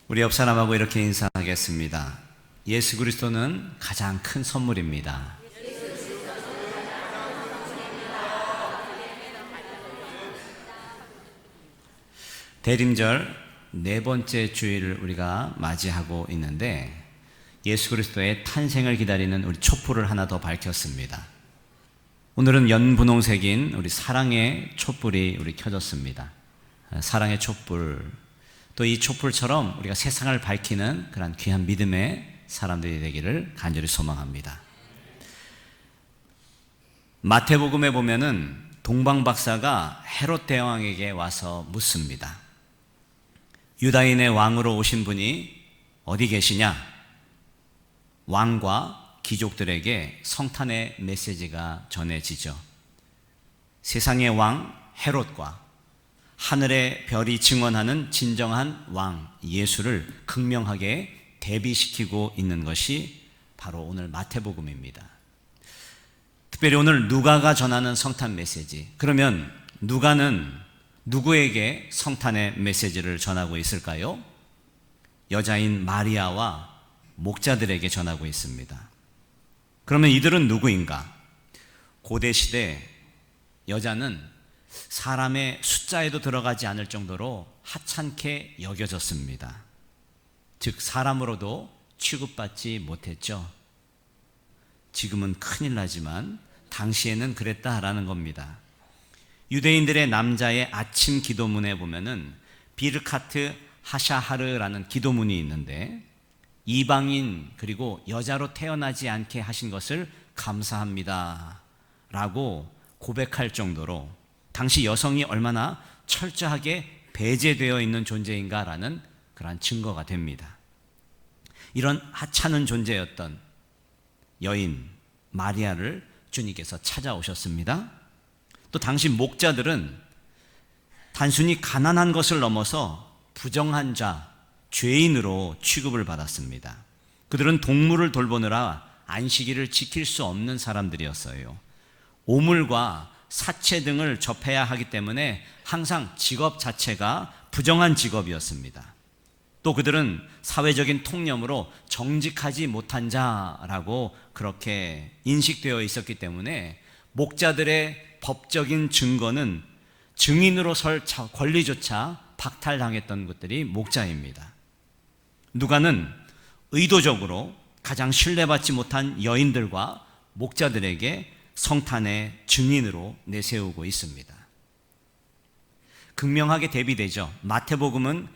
우리 옆 사람하고 이렇게 인사하겠습니다. 예수 그리스도는 가장 큰 선물입니다. 대림절 네 번째 주일을 우리가 맞이하고 있는데 예수 그리스도의 탄생을 기다리는 우리 촛불을 하나 더 밝혔습니다. 오늘은 연분홍색인 우리 사랑의 촛불이 우리 켜졌습니다. 사랑의 촛불, 또 이 촛불처럼 우리가 세상을 밝히는 그런 귀한 믿음의 사람들이 되기를 간절히 소망합니다. 마태복음에 보면은 동방 박사가 헤롯 대왕에게 와서 묻습니다. 유다인의 왕으로 오신 분이 어디 계시냐? 왕과 귀족들에게 성탄의 메시지가 전해지죠. 세상의 왕 헤롯과 하늘의 별이 증언하는 진정한 왕 예수를 극명하게 대비시키고 있는 것이 바로 오늘 마태복음입니다. 특별히 오늘 누가가 전하는 성탄 메시지, 그러면 누가는 누구에게 성탄의 메시지를 전하고 있을까요? 여자인 마리아와 목자들에게 전하고 있습니다. 그러면 이들은 누구인가? 고대시대 여자는 사람의 숫자에도 들어가지 않을 정도로 하찮게 여겨졌습니다. 즉 사람으로도 취급받지 못했죠. 지금은 큰일 나지만 당시에는 그랬다라는 겁니다. 유대인들의 남자의 아침 기도문에 보면은 비르카트 하샤하르라는 기도문이 있는데 이방인 그리고 여자로 태어나지 않게 하신 것을 감사합니다 라고 고백할 정도로 당시 여성이 얼마나 철저하게 배제되어 있는 존재인가라는 그러한 증거가 됩니다. 이런 하찮은 존재였던 여인 마리아를 주님께서 찾아오셨습니다. 또 당시 목자들은 단순히 가난한 것을 넘어서 부정한 자, 죄인으로 취급을 받았습니다. 그들은 동물을 돌보느라 안식일을 지킬 수 없는 사람들이었어요. 오물과 사체 등을 접해야 하기 때문에 항상 직업 자체가 부정한 직업이었습니다. 또 그들은 사회적인 통념으로 정직하지 못한 자라고 그렇게 인식되어 있었기 때문에 목자들의 법적인 증거는 증인으로 설 권리조차 박탈당했던 것들이 목자입니다. 누가는 의도적으로 가장 신뢰받지 못한 여인들과 목자들에게 성탄의 증인으로 내세우고 있습니다. 극명하게 대비되죠. 마태복음은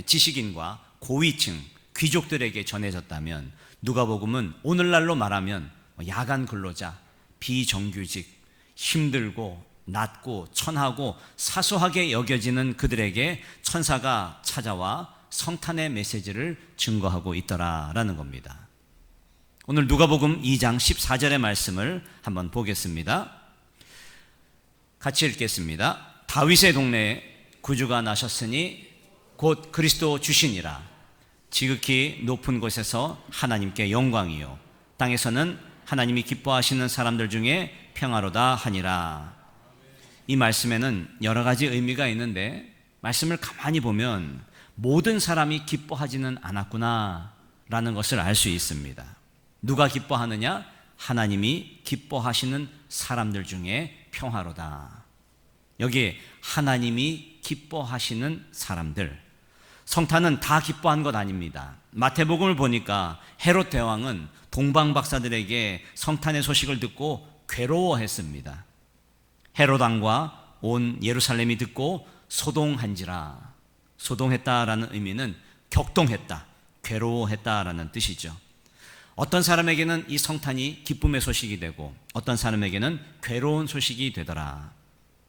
지식인과 고위층, 귀족들에게 전해졌다면 누가복음은 오늘날로 말하면 야간 근로자, 비정규직, 힘들고 낮고 천하고 사소하게 여겨지는 그들에게 천사가 찾아와 성탄의 메시지를 증거하고 있더라라는 겁니다. 오늘 누가복음 2장 14절의 말씀을 한번 보겠습니다. 같이 읽겠습니다. 다윗의 동네에 구주가 나셨으니 곧 그리스도 주시니라. 지극히 높은 곳에서 하나님께 영광이요 땅에서는 하나님이 기뻐하시는 사람들 중에 평화로다 하니라. 이 말씀에는 여러 가지 의미가 있는데 말씀을 가만히 보면 모든 사람이 기뻐하지는 않았구나 라는 것을 알 수 있습니다. 누가 기뻐하느냐? 하나님이 기뻐하시는 사람들 중에 평화로다. 여기에 하나님이 기뻐하시는 사람들, 성탄은 다 기뻐한 것 아닙니다. 마태복음을 보니까 헤롯 대왕은 동방 박사들에게 성탄의 소식을 듣고 괴로워했습니다. 헤롯 왕과 온 예루살렘이 듣고 소동한지라. 소동했다라는 의미는 격동했다, 괴로워했다라는 뜻이죠. 어떤 사람에게는 이 성탄이 기쁨의 소식이 되고 어떤 사람에게는 괴로운 소식이 되더라.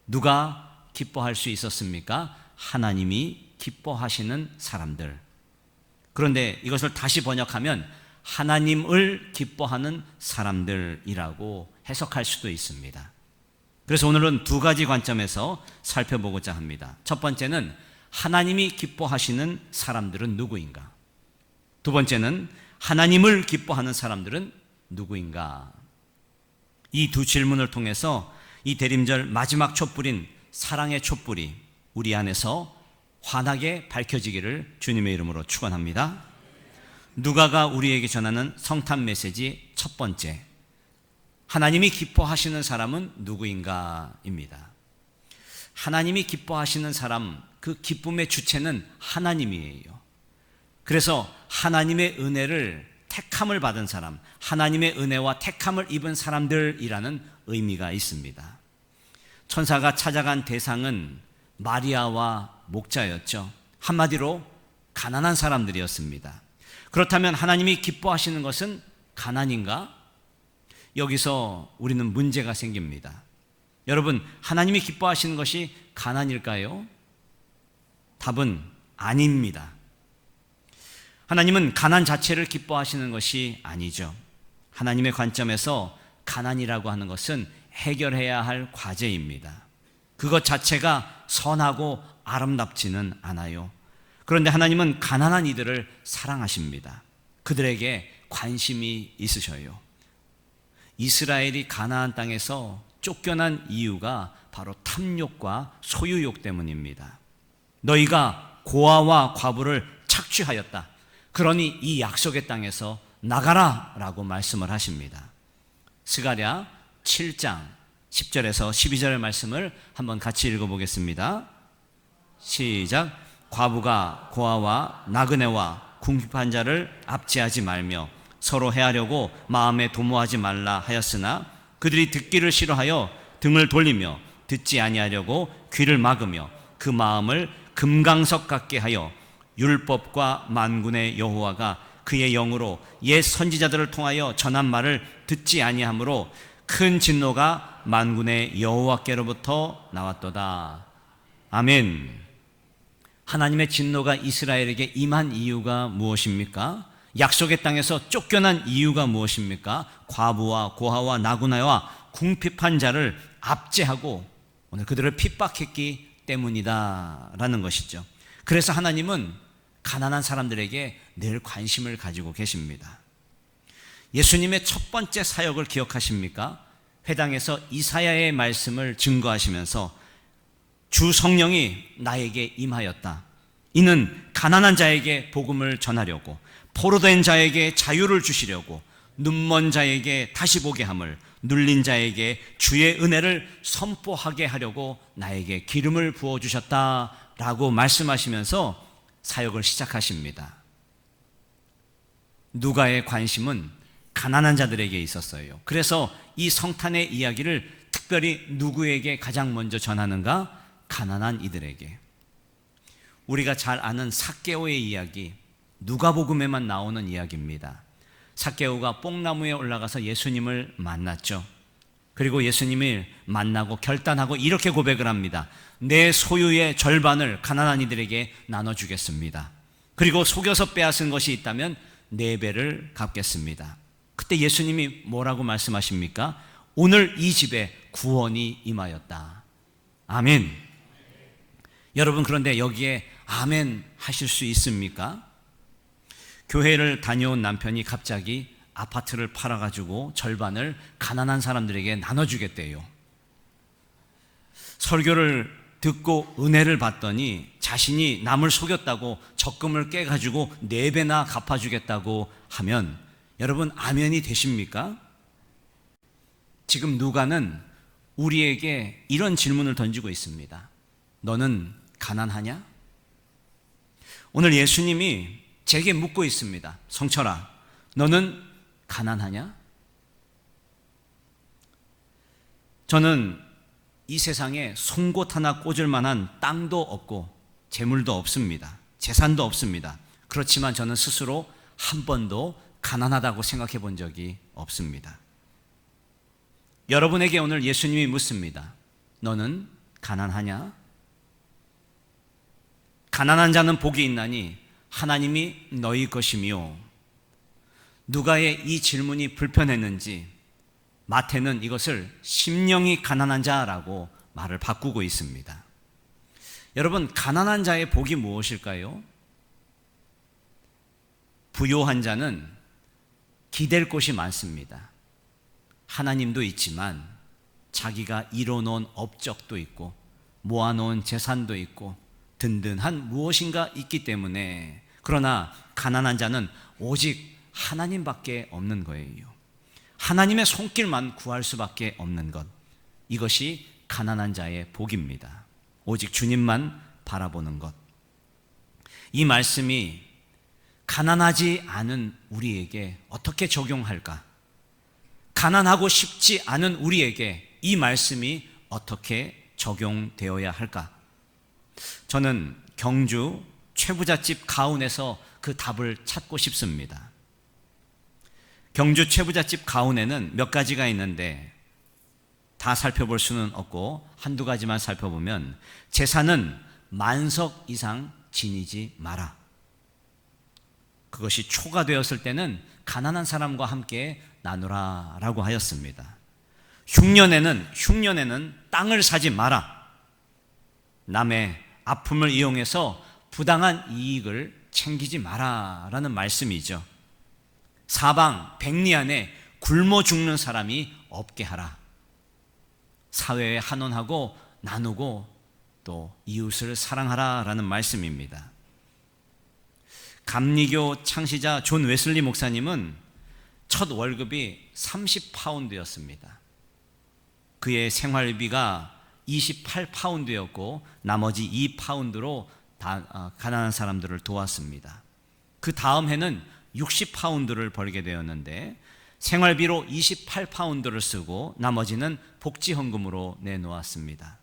누가 기뻐할 수 있었습니까? 하나님이 기뻐하시는 사람들. 그런데 이것을 다시 번역하면 하나님을 기뻐하는 사람들이라고 해석할 수도 있습니다. 그래서 오늘은 두 가지 관점에서 살펴보고자 합니다. 첫 번째는 하나님이 기뻐하시는 사람들은 누구인가? 두 번째는 하나님을 기뻐하는 사람들은 누구인가? 이 두 질문을 통해서 이 대림절 마지막 촛불인 사랑의 촛불이 우리 안에서 환하게 밝혀지기를 주님의 이름으로 축원합니다. 누가가 우리에게 전하는 성탄 메시지 첫 번째, 하나님이 기뻐하시는 사람은 누구인가입니다. 하나님이 기뻐하시는 사람, 그 기쁨의 주체는 하나님이에요. 그래서 하나님의 은혜를 택함을 받은 사람, 하나님의 은혜와 택함을 입은 사람들이라는 의미가 있습니다. 천사가 찾아간 대상은 마리아와 목자였죠. 한마디로 가난한 사람들이었습니다. 그렇다면 하나님이 기뻐하시는 것은 가난인가? 여기서 우리는 문제가 생깁니다. 여러분, 하나님이 기뻐하시는 것이 가난일까요? 답은 아닙니다. 하나님은 가난 자체를 기뻐하시는 것이 아니죠. 하나님의 관점에서 가난이라고 하는 것은 해결해야 할 과제입니다. 그것 자체가 선하고 아름답지는 않아요. 그런데 하나님은 가난한 이들을 사랑하십니다. 그들에게 관심이 있으셔요. 이스라엘이 가나안 땅에서 쫓겨난 이유가 바로 탐욕과 소유욕 때문입니다. 너희가 고아와 과부를 착취하였다. 그러니 이 약속의 땅에서 나가라 라고 말씀을 하십니다. 스가랴 7장 10절에서 12절의 말씀을 한번 같이 읽어보겠습니다. 시작. 과부가 고아와 나그네와 궁핍한 자를 압제하지 말며 서로 해하려고 마음에 도모하지 말라 하였으나 그들이 듣기를 싫어하여 등을 돌리며 듣지 아니하려고 귀를 막으며 그 마음을 금강석 같게 하여 율법과 만군의 여호와가 그의 영으로 옛 선지자들을 통하여 전한 말을 듣지 아니하므로 큰 진노가 만군의 여호와께로부터 나왔도다. 아멘. 하나님의 진노가 이스라엘에게 임한 이유가 무엇입니까? 약속의 땅에서 쫓겨난 이유가 무엇입니까? 과부와 고아와 나그네와 궁핍한 자를 압제하고 오늘 그들을 핍박했기 때문이다라는 것이죠. 그래서 하나님은 가난한 사람들에게 늘 관심을 가지고 계십니다. 예수님의 첫 번째 사역을 기억하십니까? 회당에서 이사야의 말씀을 증거하시면서 주 성령이 나에게 임하였다. 이는 가난한 자에게 복음을 전하려고, 포로된 자에게 자유를 주시려고, 눈먼 자에게 다시 보게 함을, 눌린 자에게 주의 은혜를 선포하게 하려고 나에게 기름을 부어주셨다라고 말씀하시면서 사역을 시작하십니다. 누가의 관심은 가난한 자들에게 있었어요. 그래서 이 성탄의 이야기를 특별히 누구에게 가장 먼저 전하는가? 가난한 이들에게. 우리가 잘 아는 삭개오의 이야기, 누가복음에만 나오는 이야기입니다. 삭개오가 뽕나무에 올라가서 예수님을 만났죠. 그리고 예수님을 만나고 결단하고 이렇게 고백을 합니다. 내 소유의 절반을 가난한 이들에게 나눠주겠습니다. 그리고 속여서 빼앗은 것이 있다면 4배를 갚겠습니다. 그때 예수님이 뭐라고 말씀하십니까? 오늘 이 집에 구원이 임하였다. 아멘. 여러분, 그런데 여기에 아멘 하실 수 있습니까? 교회를 다녀온 남편이 갑자기 아파트를 팔아가지고 절반을 가난한 사람들에게 나눠주겠대요. 설교를 듣고 은혜를 받더니 자신이 남을 속였다고 적금을 깨가지고 4배나 갚아주겠다고 하면 여러분 아멘이 되십니까? 지금 누가는 우리에게 이런 질문을 던지고 있습니다. 너는 가난하냐? 오늘 예수님이 제게 묻고 있습니다. 성철아, 너는 가난하냐? 저는 이 세상에 송곳 하나 꽂을 만한 땅도 없고 재물도 없습니다. 재산도 없습니다. 그렇지만 저는 스스로 한 번도 가난하다고 생각해 본 적이 없습니다. 여러분에게 오늘 예수님이 묻습니다. 너는 가난하냐? 가난한 자는 복이 있나니 하나님이 너희 것이며. 누가의 이 질문이 불편했는지 마태는 이것을 심령이 가난한 자라고 말을 바꾸고 있습니다. 여러분, 가난한 자의 복이 무엇일까요? 부요한 자는 기댈 곳이 많습니다. 하나님도 있지만 자기가 이뤄놓은 업적도 있고 모아놓은 재산도 있고 든든한 무엇인가 있기 때문에, 그러나 가난한 자는 오직 하나님밖에 없는 거예요. 하나님의 손길만 구할 수밖에 없는 것, 이것이 가난한 자의 복입니다. 오직 주님만 바라보는 것. 이 말씀이 가난하지 않은 우리에게 어떻게 적용할까? 가난하고 싶지 않은 우리에게 이 말씀이 어떻게 적용되어야 할까? 저는 경주 최부잣집 가운에서 그 답을 찾고 싶습니다. 경주 최부잣집 가운에는 몇 가지가 있는데 다 살펴볼 수는 없고 한두 가지만 살펴보면, 재산은 만석 이상 지니지 마라. 그것이 초가 되었을 때는 가난한 사람과 함께 나누라 라고 하였습니다. 흉년에는 땅을 사지 마라. 남의 아픔을 이용해서 부당한 이익을 챙기지 마라 라는 말씀이죠. 사방 백리 안에 굶어 죽는 사람이 없게 하라. 사회에 환원하고 나누고 또 이웃을 사랑하라 라는 말씀입니다. 감리교 창시자 존 웨슬리 목사님은 첫 월급이 30파운드였습니다. 그의 생활비가 28파운드였고 나머지 2파운드로 가난한 사람들을 도왔습니다. 그 다음 해는 60파운드를 벌게 되었는데 생활비로 28파운드를 쓰고 나머지는 복지헌금으로 내놓았습니다.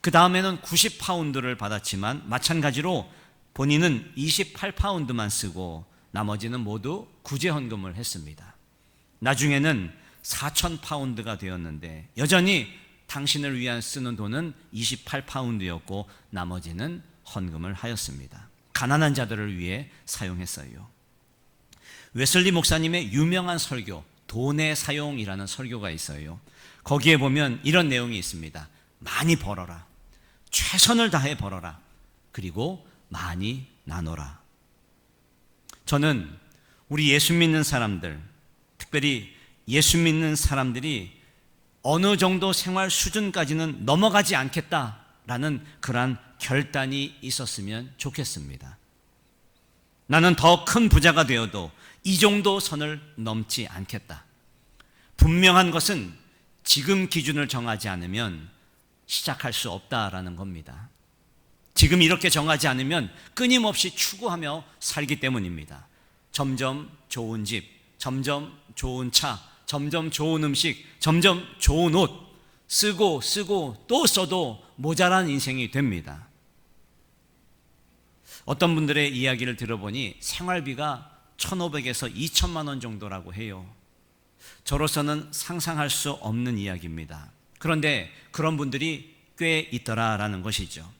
그 다음에는 90파운드를 받았지만 마찬가지로 본인은 28파운드만 쓰고 나머지는 모두 구제헌금을 했습니다. 나중에는 4,000파운드가 되었는데 여전히 당신을 위한 쓰는 돈은 28파운드였고 나머지는 헌금을 하였습니다. 가난한 자들을 위해 사용했어요. 웨슬리 목사님의 유명한 설교, 돈의 사용이라는 설교가 있어요. 거기에 보면 이런 내용이 있습니다. 많이 벌어라. 최선을 다해 벌어라. 그리고 많이 나눠라. 저는 우리 예수 믿는 사람들, 특별히 예수 믿는 사람들이 어느 정도 생활 수준까지는 넘어가지 않겠다라는 그러한 결단이 있었으면 좋겠습니다. 나는 더 큰 부자가 되어도 이 정도 선을 넘지 않겠다. 분명한 것은 지금 기준을 정하지 않으면 시작할 수 없다라는 겁니다. 지금 이렇게 정하지 않으면 끊임없이 추구하며 살기 때문입니다. 점점 좋은 집, 점점 좋은 차, 점점 좋은 음식, 점점 좋은 옷 쓰고 또 써도 모자란 인생이 됩니다. 어떤 분들의 이야기를 들어보니 생활비가 1,500에서 2,000만 원 정도라고 해요. 저로서는 상상할 수 없는 이야기입니다. 그런데 그런 분들이 꽤 있더라라는 것이죠.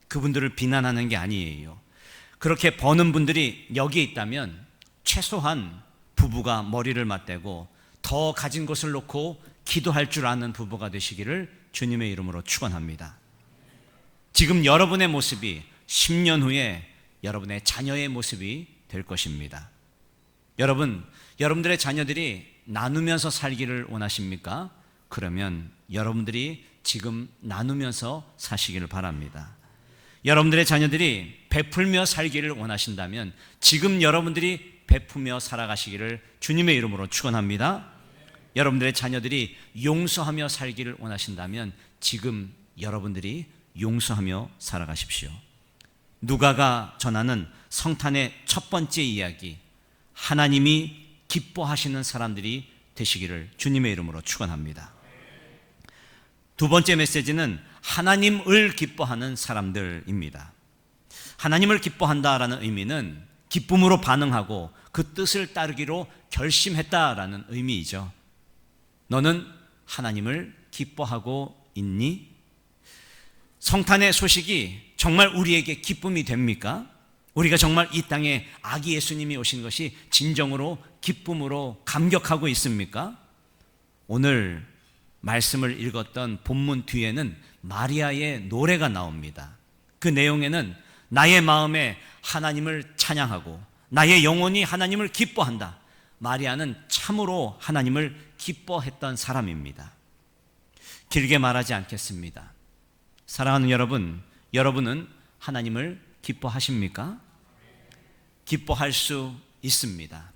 그분들을 비난하는 게 아니에요. 그렇게 버는 분들이 여기에 있다면 최소한 부부가 머리를 맞대고 더 가진 것을 놓고 기도할 줄 아는 부부가 되시기를 주님의 이름으로 축원합니다. 지금 여러분의 모습이 10년 후에 여러분의 자녀의 모습이 될 것입니다. 여러분들의 자녀들이 나누면서 살기를 원하십니까? 그러면 여러분들이 지금 나누면서 사시기를 바랍니다. 여러분들의 자녀들이 베풀며 살기를 원하신다면 지금 여러분들이 베푸며 살아가시기를 주님의 이름으로 축원합니다. 여러분들의 자녀들이 용서하며 살기를 원하신다면 지금 여러분들이 용서하며 살아가십시오. 누가가 전하는 성탄의 첫 번째 이야기, 하나님이 기뻐하시는 사람들이 되시기를 주님의 이름으로 축원합니다. 두 번째 메시지는 하나님을 기뻐하는 사람들입니다. 하나님을 기뻐한다라는 의미는 기쁨으로 반응하고 그 뜻을 따르기로 결심했다라는 의미이죠. 너는 하나님을 기뻐하고 있니? 성탄의 소식이 정말 우리에게 기쁨이 됩니까? 우리가 정말 이 땅에 아기 예수님이 오신 것이 진정으로 기쁨으로 감격하고 있습니까? 오늘 말씀을 읽었던 본문 뒤에는 마리아의 노래가 나옵니다. 그 내용에는 나의 마음에 하나님을 찬양하고 나의 영혼이 하나님을 기뻐한다. 마리아는 참으로 하나님을 기뻐했던 사람입니다. 길게 말하지 않겠습니다. 사랑하는 여러분, 여러분은 하나님을 기뻐하십니까? 기뻐할 수 있습니다.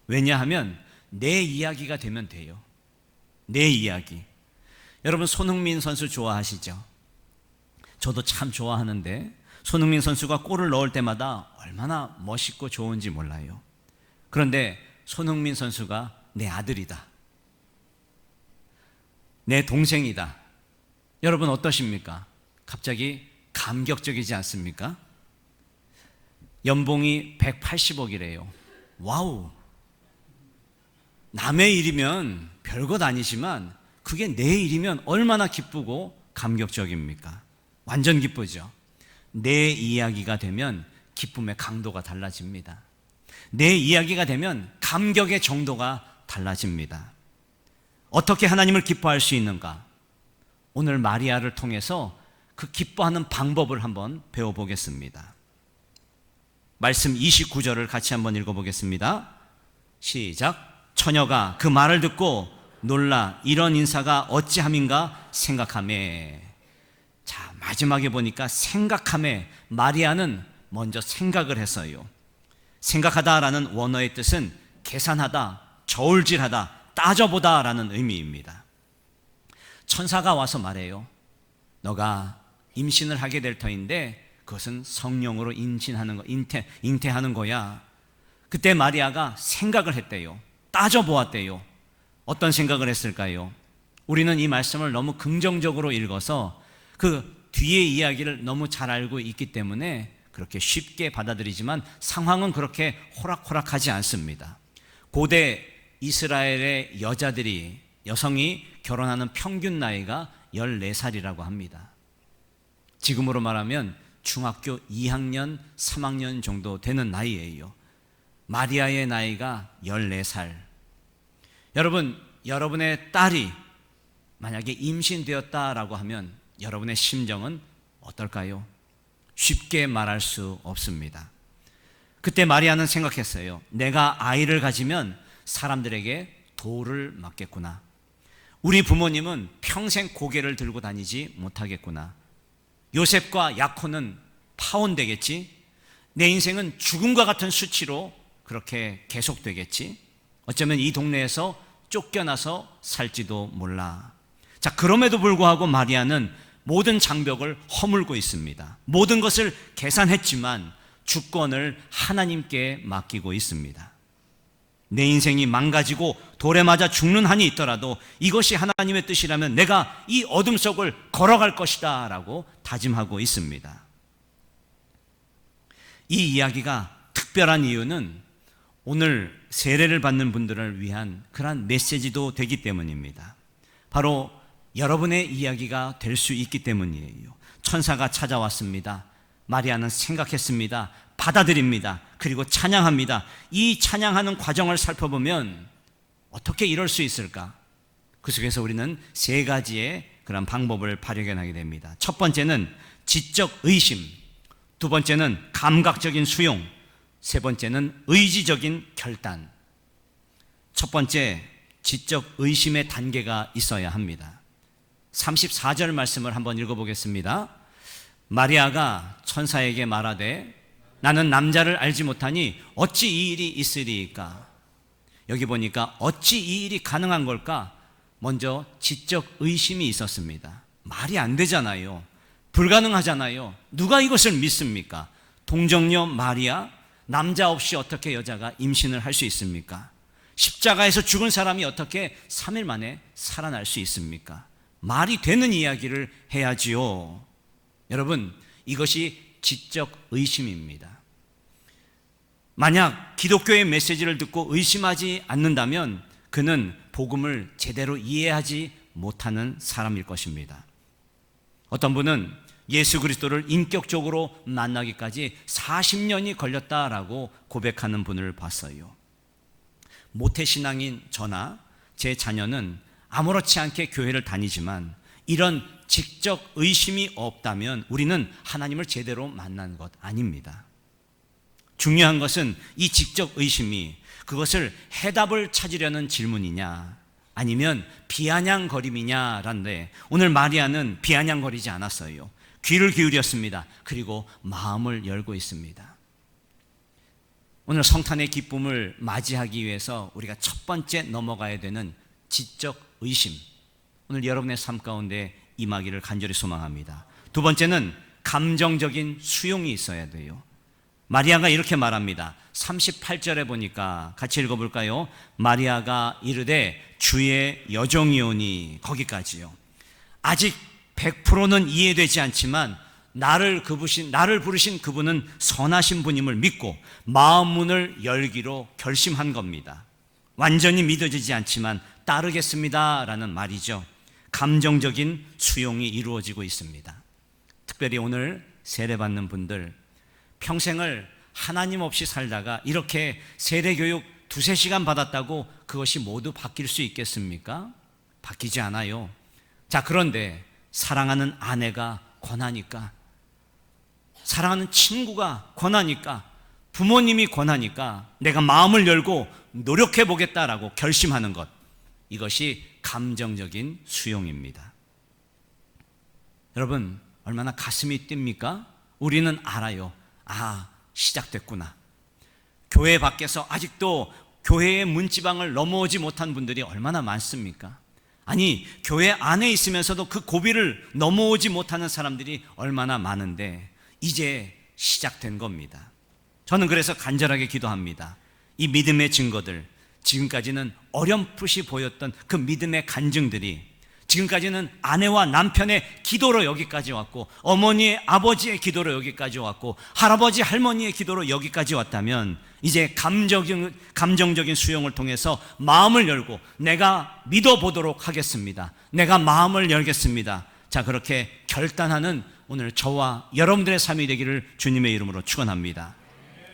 왜냐하면 내 이야기가 되면 돼요. 내 이야기. 여러분, 손흥민 선수 좋아하시죠? 저도 참 좋아하는데 손흥민 선수가 골을 넣을 때마다 얼마나 멋있고 좋은지 몰라요. 그런데 손흥민 선수가 내 아들이다, 내 동생이다. 여러분 어떠십니까? 갑자기 감격적이지 않습니까? 연봉이 180억이래요. 와우! 남의 일이면 별것 아니지만 그게 내 일이면 얼마나 기쁘고 감격적입니까? 완전 기쁘죠. 내 이야기가 되면 기쁨의 강도가 달라집니다. 내 이야기가 되면 감격의 정도가 달라집니다. 어떻게 하나님을 기뻐할 수 있는가? 오늘 마리아를 통해서 그 기뻐하는 방법을 한번 배워보겠습니다. 말씀 29절을 같이 한번 읽어보겠습니다. 시작. 처녀가 그 말을 듣고 놀라 이런 인사가 어찌함인가 생각하매. 자, 마지막에 보니까 생각하매, 마리아는 먼저 생각을 했어요. 생각하다라는 원어의 뜻은 계산하다, 저울질하다, 따져보다 라는 의미입니다. 천사가 와서 말해요. 너가 임신을 하게 될 터인데 그것은 성령으로 임신하는 거, 잉태하는 거야. 그때 마리아가 생각을 했대요. 따져보았대요. 어떤 생각을 했을까요? 우리는 이 말씀을 너무 긍정적으로 읽어서 그 뒤의 이야기를 너무 잘 알고 있기 때문에 그렇게 쉽게 받아들이지만 상황은 그렇게 호락호락하지 않습니다. 고대 이스라엘의 여성이 결혼하는 평균 나이가 14살이라고 합니다. 지금으로 말하면 중학교 2학년, 3학년 정도 되는 나이예요. 마리아의 나이가 14살. 여러분, 여러분의 딸이 만약에 임신되었다라고 하면 여러분의 심정은 어떨까요? 쉽게 말할 수 없습니다. 그때 마리아는 생각했어요. 내가 아이를 가지면 사람들에게 도를 맞겠구나. 우리 부모님은 평생 고개를 들고 다니지 못하겠구나. 요셉과 야코는 파혼되겠지. 내 인생은 죽음과 같은 수치로 그렇게 계속되겠지. 어쩌면 이 동네에서 쫓겨나서 살지도 몰라. 자, 그럼에도 불구하고 마리아는 모든 장벽을 허물고 있습니다. 모든 것을 계산했지만 주권을 하나님께 맡기고 있습니다. 내 인생이 망가지고 돌에 맞아 죽는 한이 있더라도 이것이 하나님의 뜻이라면 내가 이 어둠 속을 걸어갈 것이다 라고 다짐하고 있습니다. 이 이야기가 특별한 이유는 오늘 세례를 받는 분들을 위한 그러한 메시지도 되기 때문입니다. 바로 여러분의 이야기가 될 수 있기 때문이에요. 천사가 찾아왔습니다. 마리아는 생각했습니다. 받아들입니다. 그리고 찬양합니다. 이 찬양하는 과정을 살펴보면 어떻게 이럴 수 있을까? 그 속에서 우리는 세 가지의 그런 방법을 발견하게 됩니다. 첫 번째는 지적 의심, 두 번째는 감각적인 수용, 세 번째는 의지적인 결단. 첫 번째, 지적 의심의 단계가 있어야 합니다. 34절 말씀을 한번 읽어보겠습니다. 마리아가 천사에게 말하되 나는 남자를 알지 못하니 어찌 이 일이 있으리이까. 여기 보니까 어찌 이 일이 가능한 걸까? 먼저 지적 의심이 있었습니다. 말이 안 되잖아요. 불가능하잖아요. 누가 이것을 믿습니까? 동정녀 마리아, 남자 없이 어떻게 여자가 임신을 할 수 있습니까? 십자가에서 죽은 사람이 어떻게 3일 만에 살아날 수 있습니까? 말이 되는 이야기를 해야지요. 여러분, 이것이 지적 의심입니다. 만약 기독교의 메시지를 듣고 의심하지 않는다면 그는 복음을 제대로 이해하지 못하는 사람일 것입니다. 어떤 분은 예수 그리스도를 인격적으로 만나기까지 40년이 걸렸다라고 고백하는 분을 봤어요. 모태신앙인 저나 제 자녀는 아무렇지 않게 교회를 다니지만 이런 지적 의심이 없다면 우리는 하나님을 제대로 만난 것 아닙니다. 중요한 것은 이 지적 의심이 그것을 해답을 찾으려는 질문이냐 아니면 비아냥거림이냐란데 오늘 마리아는 비아냥거리지 않았어요. 귀를 기울였습니다. 그리고 마음을 열고 있습니다. 오늘 성탄의 기쁨을 맞이하기 위해서 우리가 첫 번째 넘어가야 되는 지적 의심, 오늘 여러분의 삶 가운데 임하기를 간절히 소망합니다. 두 번째는 감정적인 수용이 있어야 돼요. 마리아가 이렇게 말합니다. 38절에 보니까 같이 읽어볼까요? 마리아가 이르되 주의 여종이오니, 거기까지요. 아직 100%는 이해되지 않지만 나를 부르신 그분은 선하신 분임을 믿고 마음 문을 열기로 결심한 겁니다. 완전히 믿어지지 않지만 따르겠습니다 라는 말이죠. 감정적인 수용이 이루어지고 있습니다. 특별히 오늘 세례받는 분들, 평생을 하나님 없이 살다가 이렇게 세례교육 2-3시간 받았다고 그것이 모두 바뀔 수 있겠습니까? 바뀌지 않아요. 자, 그런데 사랑하는 아내가 권하니까, 사랑하는 친구가 권하니까, 부모님이 권하니까 내가 마음을 열고 노력해 보겠다라고 결심하는 것, 이것이 감정적인 수용입니다. 여러분, 얼마나 가슴이 뜁니까? 우리는 알아요. 아, 시작됐구나. 교회 밖에서 아직도 교회의 문지방을 넘어오지 못한 분들이 얼마나 많습니까? 아니, 교회 안에 있으면서도 그 고비를 넘어오지 못하는 사람들이 얼마나 많은데 이제 시작된 겁니다. 저는 그래서 간절하게 기도합니다. 이 믿음의 증거들, 지금까지는 어렴풋이 보였던 그 믿음의 간증들이 지금까지는 아내와 남편의 기도로 여기까지 왔고, 어머니의 아버지의 기도로 여기까지 왔고, 할아버지 할머니의 기도로 여기까지 왔다면 이제 감정적인 수용을 통해서 마음을 열고 내가 믿어보도록 하겠습니다. 내가 마음을 열겠습니다. 자, 그렇게 결단하는 오늘 저와 여러분들의 삶이 되기를 주님의 이름으로 축원합니다.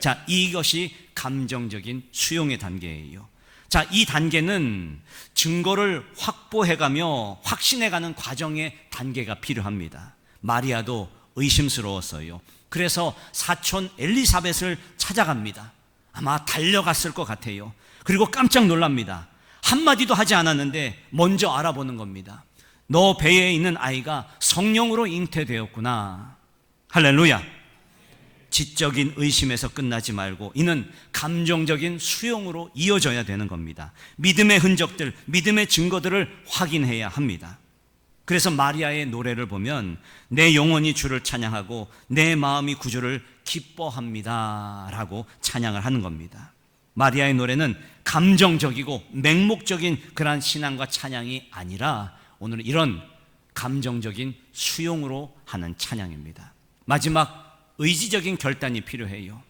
자, 이것이 감정적인 수용의 단계예요. 자, 이 단계는 증거를 확보해가며 확신해가는 과정의 단계가 필요합니다. 마리아도 의심스러웠어요. 그래서 사촌 엘리사벳을 찾아갑니다. 아마 달려갔을 것 같아요. 그리고 깜짝 놀랍니다. 한마디도 하지 않았는데 먼저 알아보는 겁니다. 너 배에 있는 아이가 성령으로 잉태되었구나. 할렐루야. 지적인 의심에서 끝나지 말고 이는 감정적인 수용으로 이어져야 되는 겁니다. 믿음의 흔적들, 믿음의 증거들을 확인해야 합니다. 그래서 마리아의 노래를 보면 내 영혼이 주를 찬양하고 내 마음이 구주를 기뻐합니다 라고 찬양을 하는 겁니다. 마리아의 노래는 감정적이고 맹목적인 그러한 신앙과 찬양이 아니라 오늘은 이런 감정적인 수용으로 하는 찬양입니다. 마지막 의지적인 결단이 필요해요.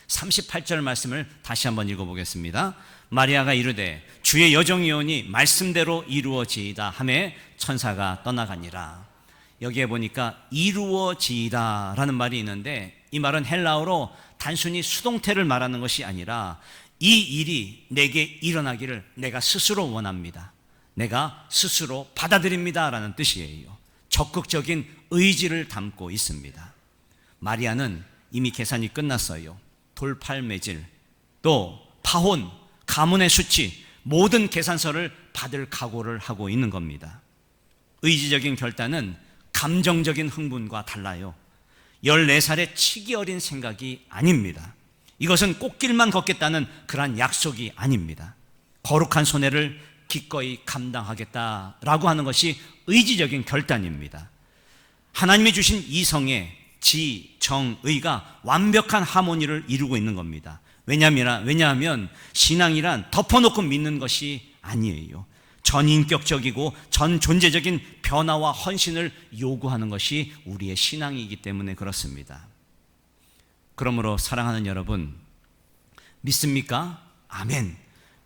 38절 말씀을 다시 한번 읽어보겠습니다. 마리아가 이르되 주의 여종이오니 말씀대로 이루어지이다 하매 천사가 떠나가니라. 여기에 보니까 이루어지이다 라는 말이 있는데 이 말은 헬라어로 단순히 수동태를 말하는 것이 아니라 이 일이 내게 일어나기를 내가 스스로 원합니다. 내가 스스로 받아들입니다 라는 뜻이에요. 적극적인 의지를 담고 있습니다. 마리아는 이미 계산이 끝났어요. 돌팔매질, 또 파혼, 가문의 수치, 모든 계산서를 받을 각오를 하고 있는 겁니다. 의지적인 결단은 감정적인 흥분과 달라요. 14살의 치기 어린 생각이 아닙니다. 이것은 꽃길만 걷겠다는 그러한 약속이 아닙니다. 거룩한 손해를 기꺼이 감당하겠다라고 하는 것이 의지적인 결단입니다. 하나님이 주신 이성의 지, 정, 의가 완벽한 하모니를 이루고 있는 겁니다. 왜냐하면 신앙이란 덮어놓고 믿는 것이 아니에요. 전인격적이고 전존재적인 변화와 헌신을 요구하는 것이 우리의 신앙이기 때문에 그렇습니다. 그러므로 사랑하는 여러분, 믿습니까? 아멘.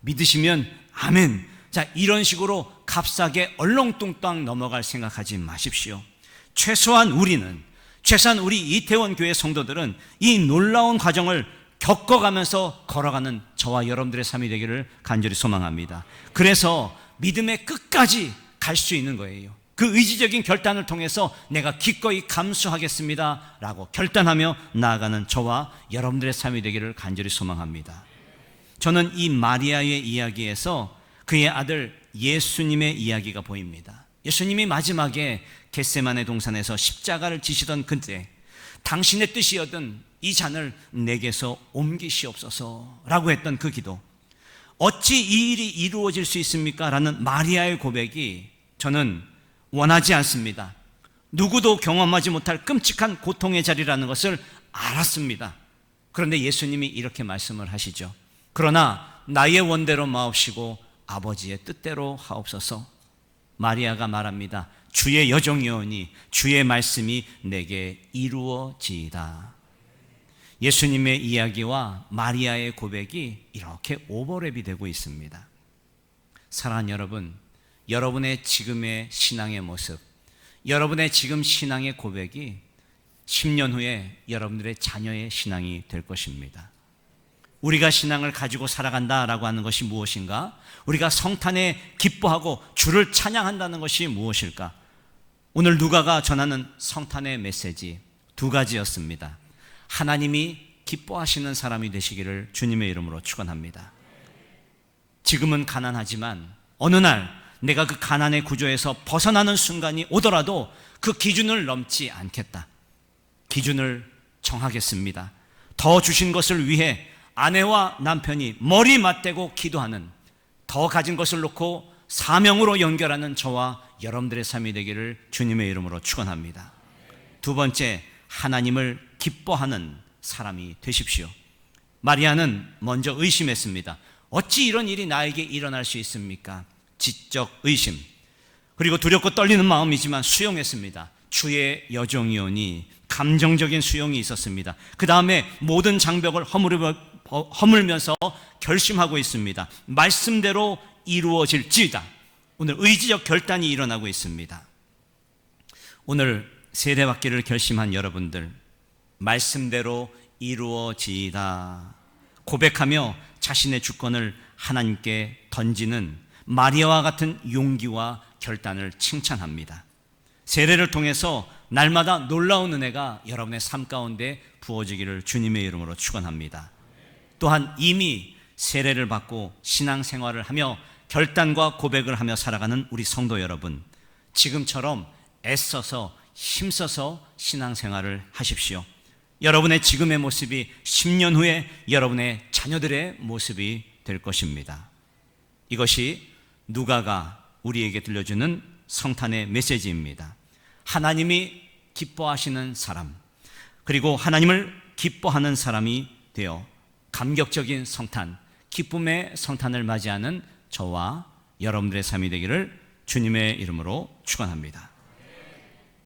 믿으시면 아멘. 자, 이런 식으로 값싸게 얼렁뚱땅 넘어갈 생각하지 마십시오. 최소한 우리 이태원 교회 성도들은 이 놀라운 과정을 겪어가면서 걸어가는 저와 여러분들의 삶이 되기를 간절히 소망합니다. 그래서 믿음의 끝까지 갈 수 있는 거예요. 그 의지적인 결단을 통해서 내가 기꺼이 감수하겠습니다 라고 결단하며 나아가는 저와 여러분들의 삶이 되기를 간절히 소망합니다. 저는 이 마리아의 이야기에서 그의 아들 예수님의 이야기가 보입니다. 예수님이 마지막에 겟세마네 동산에서 십자가를 지시던 그때 당신의 뜻이여든 이 잔을 내게서 옮기시옵소서라고 했던 그 기도, 어찌 이 일이 이루어질 수 있습니까? 라는 마리아의 고백이 저는 원하지 않습니다. 누구도 경험하지 못할 끔찍한 고통의 자리라는 것을 알았습니다. 그런데 예수님이 이렇게 말씀을 하시죠. 그러나 나의 원대로 마옵시고 아버지의 뜻대로 하옵소서. 마리아가 말합니다. 주의 여종이오니 주의 말씀이 내게 이루어지이다. 예수님의 이야기와 마리아의 고백이 이렇게 오버랩이 되고 있습니다. 사랑하는 여러분, 여러분의 지금의 신앙의 모습, 여러분의 지금 신앙의 고백이 10년 후에 여러분들의 자녀의 신앙이 될 것입니다. 우리가 신앙을 가지고 살아간다라고 하는 것이 무엇인가? 우리가 성탄에 기뻐하고 주를 찬양한다는 것이 무엇일까? 오늘 누가가 전하는 성탄의 메시지 두 가지였습니다. 하나님이 기뻐하시는 사람이 되시기를 주님의 이름으로 축원합니다. 지금은 가난하지만 어느 날 내가 그 가난의 구조에서 벗어나는 순간이 오더라도 그 기준을 넘지 않겠다. 기준을 정하겠습니다. 더 주신 것을 위해 아내와 남편이 머리 맞대고 기도하는, 더 가진 것을 놓고 사명으로 연결하는 저와 여러분들의 삶이 되기를 주님의 이름으로 축원합니다. 두 번째, 하나님을 기뻐하는 사람이 되십시오. 마리아는 먼저 의심했습니다. 어찌 이런 일이 나에게 일어날 수 있습니까? 지적 의심, 그리고 두렵고 떨리는 마음이지만 수용했습니다. 주의 여종이오니, 감정적인 수용이 있었습니다. 그 다음에 모든 장벽을 허물면서 결심하고 있습니다. 말씀대로 이루어질지이다. 오늘 의지적 결단이 일어나고 있습니다. 오늘 세례받기를 결심한 여러분들, 말씀대로 이루어지이다 고백하며 자신의 주권을 하나님께 던지는 마리아와 같은 용기와 결단을 칭찬합니다. 세례를 통해서 날마다 놀라운 은혜가 여러분의 삶 가운데 부어지기를 주님의 이름으로 축원합니다. 또한 이미 세례를 받고 신앙생활을 하며 결단과 고백을 하며 살아가는 우리 성도 여러분, 지금처럼 애써서 힘써서 신앙생활을 하십시오. 여러분의 지금의 모습이 10년 후에 여러분의 자녀들의 모습이 될 것입니다. 이것이 누가가 우리에게 들려주는 성탄의 메시지입니다. 하나님이 기뻐하시는 사람, 그리고 하나님을 기뻐하는 사람이 되어 감격적인 성탄, 기쁨의 성탄을 맞이하는 저와 여러분들의 삶이 되기를 주님의 이름으로 축원합니다.